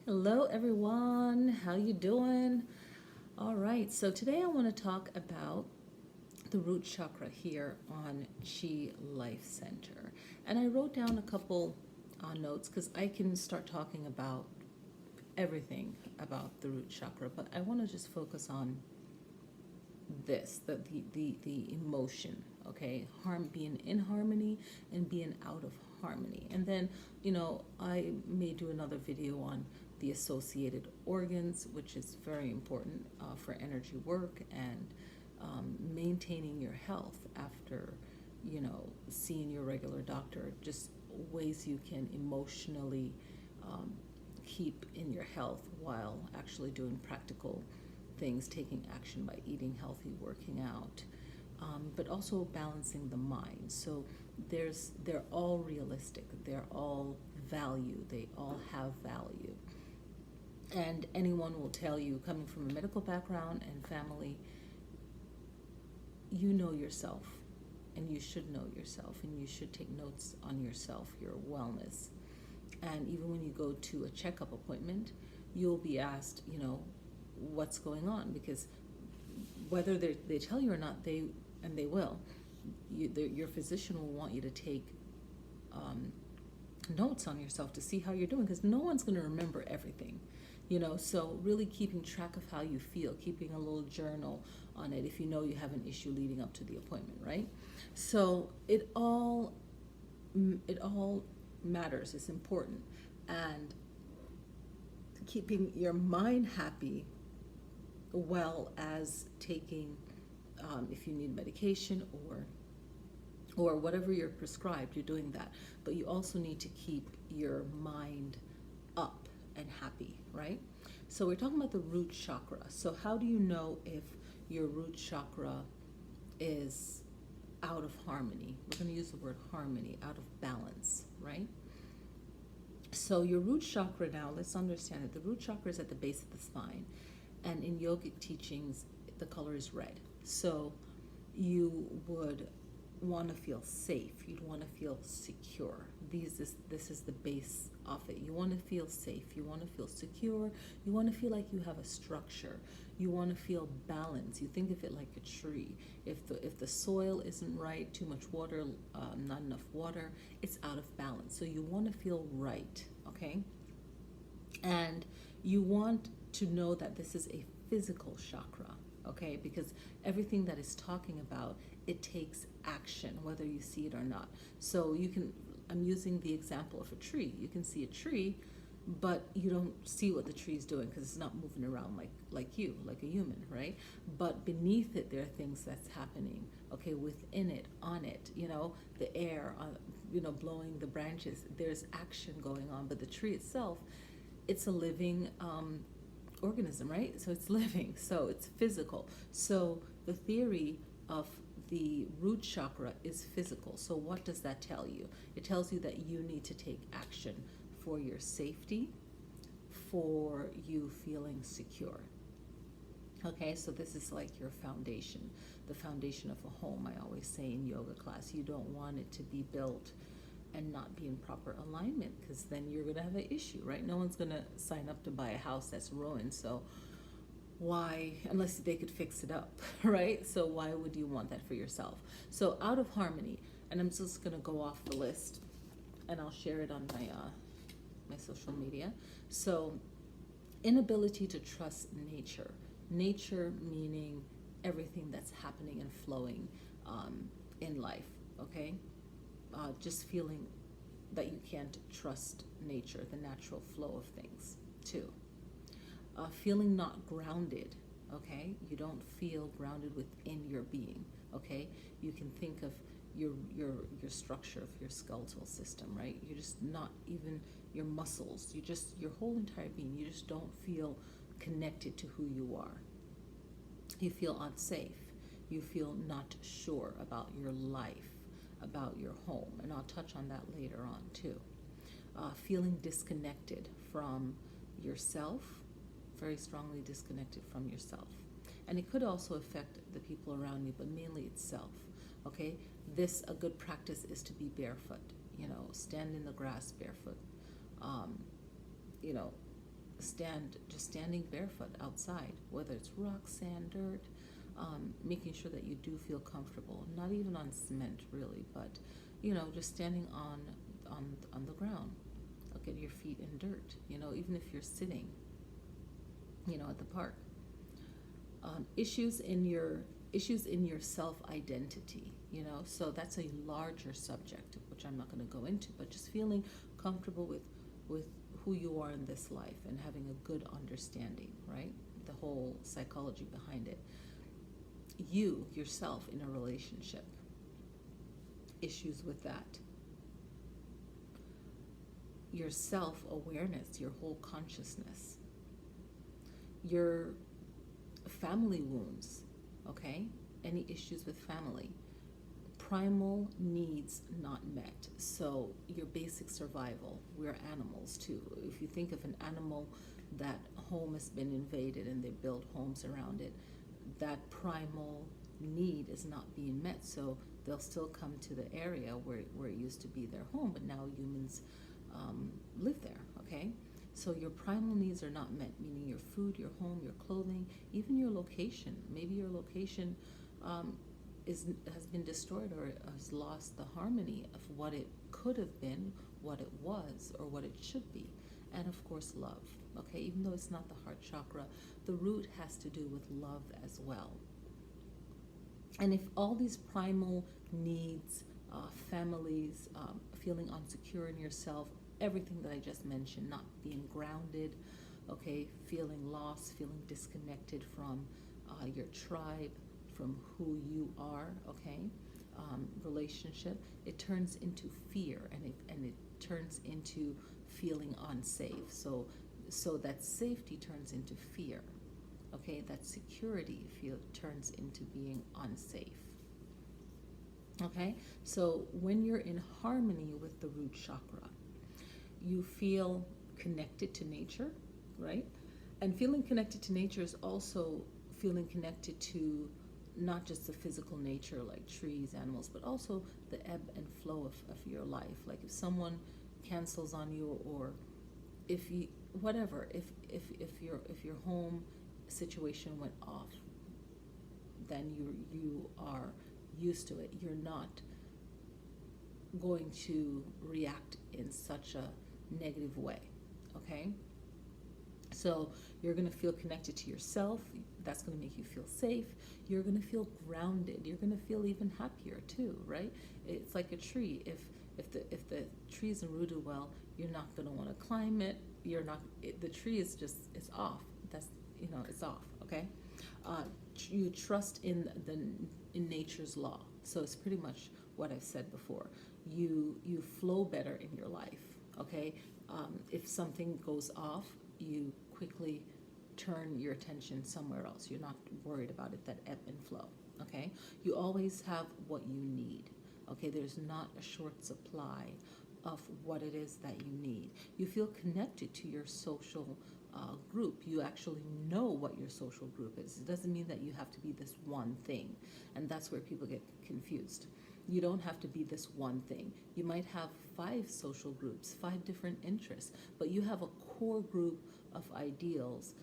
Hello everyone, how you doing? All right, so today I want to talk about the root chakra here on Chi Life Center. And I wrote down a couple notes because I can start talking about everything about the root chakra, but I want to just focus on this, the emotion, okay? Being in harmony and being out of harmony. And then, I may do another video on the associated organs, which is very important for energy work and maintaining your health after, seeing your regular doctor, just ways you can emotionally um, keep in your health while actually doing practical things, taking action by eating healthy, working out, but also balancing the mind. So they're all realistic. They're all value. They all have value. And anyone will tell you, coming from a medical background and family, you know yourself, and you should know yourself, and you should take notes on yourself, your wellness. And even when you go to a checkup appointment, you'll be asked, what's going on, because whether they tell you or not, and they will, your physician will want you to take um, notes on yourself to see how you're doing, because no one's going to remember everything. So really keeping track of how you feel, keeping a little journal on it if you know you have an issue leading up to the appointment, right? So it all matters. It's important. And keeping your mind happy, well as taking, if you need medication or whatever you're prescribed, you're doing that. But you also need to keep your mind up and happy, right? So we're talking about the root chakra. So how do you know if your root chakra is out of harmony? We're going to use the word harmony, out of balance, right? So your root chakra, now let's understand that the root chakra is at the base of the spine, and in yogic teachings the color is red. So you would want to feel safe, you'd want to feel secure. This is the base of it. You want to feel safe, you want to feel secure, you want to feel like you have a structure, you want to feel balance. You think of it like a tree. If the soil isn't right, too much water, not enough water, it's out of balance. So you want to feel right, okay? And you want to know that this is a physical chakra, okay? Because everything that is talking about, it takes action, whether you see it or not. So I'm using the example of a tree. You can see a tree, but you don't see what the tree is doing because it's not moving around like you, like a human, right? But beneath it, there are things that's happening, okay? Within it, on it, the air, blowing the branches. There's action going on, but the tree itself, it's a living organism, right? So it's living, so it's physical. So the theory of the root chakra is physical. So what does that tell you? It tells you that you need to take action for your safety, for you feeling secure. Okay, so this is like your foundation, the foundation of a home. I always say in yoga class, you don't want it to be built and not be in proper alignment, because then you're going to have an issue, right? No one's going to sign up to buy a house that's ruined. So why, unless they could fix it up, right? So why would you want that for yourself? So out of harmony, and I'm just going to go off the list and I'll share it on my social media. So inability to trust nature. Nature meaning everything that's happening and flowing in life, okay? Just feeling that you can't trust nature, the natural flow of things, too. Feeling not grounded, okay? You don't feel grounded within your being, okay? You can think of your structure of your skeletal system, right? You're just not even your muscles. Your whole entire being, you just don't feel connected to who you are. You feel unsafe. You feel not sure about your life, about your home, and I'll touch on that later on too. Feeling disconnected from yourself, very strongly disconnected from yourself. And it could also affect the people around you, but mainly itself, okay? A good practice is to be barefoot, stand in the grass barefoot, um, you know, just standing barefoot outside, whether it's rock, sand, dirt, making sure that you do feel comfortable, not even on cement really, but just standing on the ground. Get your feet in dirt, even if you're sitting, at the park. Issues in your self-identity, so that's a larger subject, which I'm not going to go into, but just feeling comfortable with who you are in this life and having a good understanding, right? The whole psychology behind it. You, yourself, in a relationship, issues with that. Your self-awareness, your whole consciousness. Your family wounds, okay? Any issues with family. Primal needs not met. So your basic survival. We're animals too. If you think of an animal that home has been invaded and they build homes around it, that primal need is not being met. So they'll still come to the area where it used to be their home, but now humans live there, okay? So your primal needs are not met, meaning your food, your home, your clothing, even your location. Maybe your location has been destroyed or has lost the harmony of what it could have been, what it was, or what it should be. And of course, love, okay? Even though it's not the heart chakra, the root has to do with love as well. And if all these primal needs, families, feeling insecure in yourself, everything that I just mentioned, not being grounded, okay, feeling lost, feeling disconnected from your tribe, from who you are, okay, relationship, it turns into fear, and it turns into feeling unsafe. So that safety turns into fear, okay, that security turns into being unsafe. Okay, so when you're in harmony with the root chakra, you feel connected to nature, right? And feeling connected to nature is also feeling connected to not just the physical nature like trees, animals, but also the ebb and flow of your life. Like if someone cancels on you, or if you, whatever, if your home situation went off, then you are used to it. You're not going to react in such a negative way, okay? So you're going to feel connected to yourself. That's going to make you feel safe. You're going to feel grounded. You're going to feel even happier too, right? It's like a tree. If the tree isn't rooted well, you're not going to want to climb it. The tree is just, it's off. That's, it's off, okay? You trust in nature's law. So it's pretty much what I've said before. You flow better in your life, okay? If something goes off, you quickly turn your attention somewhere else. You're not worried about it, that ebb and flow, okay? You always have what you need, okay? There's not a short supply of what it is that you need. You feel connected to your social group. You actually know what your social group is. It doesn't mean that you have to be this one thing, and that's where people get confused. You don't have to be this one thing. You might have 5 social groups, 5 different interests, but you have a core group of ideals,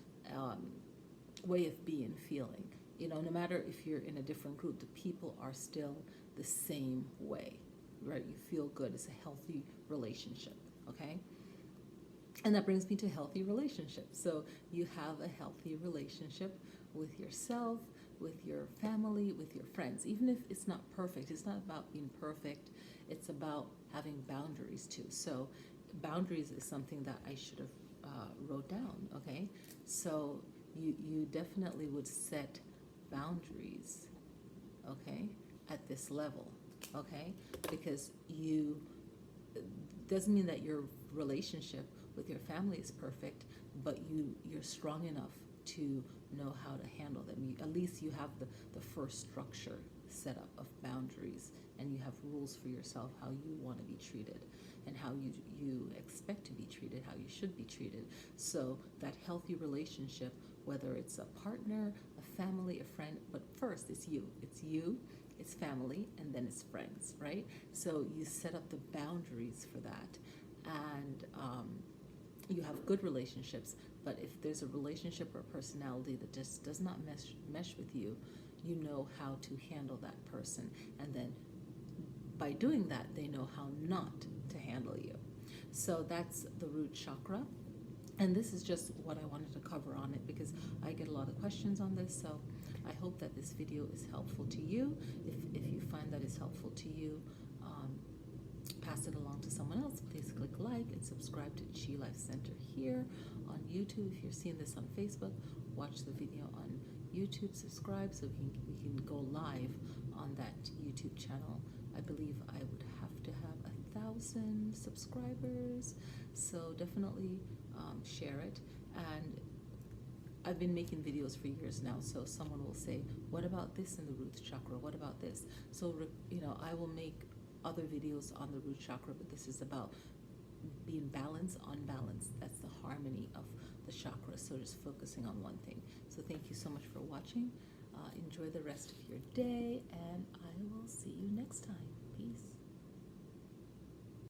way of being, feeling. No matter if you're in a different group, the people are still the same way, right? You feel good. It's a healthy relationship, okay? And that brings me to healthy relationships. So you have a healthy relationship with yourself, with your family, with your friends. Even if it's not perfect, it's not about being perfect. It's about having boundaries too. So boundaries is something that I should have wrote down, okay? So you definitely would set boundaries, okay, at this level, okay? Because doesn't mean that your relationship with your family is perfect, but you're strong enough to know how to handle them. At least you have the first structure set up of boundaries, and you have rules for yourself how you want to be treated and how you expect to be treated, how you should be treated. So that healthy relationship, whether it's a partner, a family, a friend, but first it's you, it's family, and then it's friends, right? So you set up the boundaries for that, and you have good relationships, but if there's a relationship or a personality that just does not mesh with you, you know how to handle that person. And then by doing that, they know how not to handle you. So that's the root chakra. And this is just what I wanted to cover on it, because I get a lot of questions on this. So I hope that this video is helpful to you. If you find that it's helpful to you, pass it along to someone else. Please click like and subscribe to Chi Life Center here on YouTube. If you're seeing this on Facebook, watch the video on YouTube, subscribe so we can go live on that YouTube channel. I believe I would have to have 1,000 subscribers, so definitely share it. And I've been making videos for years now, so someone will say, what about this in the root chakra? What about this? So, I will make other videos on the root chakra, but this is about being balanced, unbalanced. That's the harmony of the chakra, so just focusing on one thing. So thank you so much for watching. Enjoy the rest of your day, and I will see you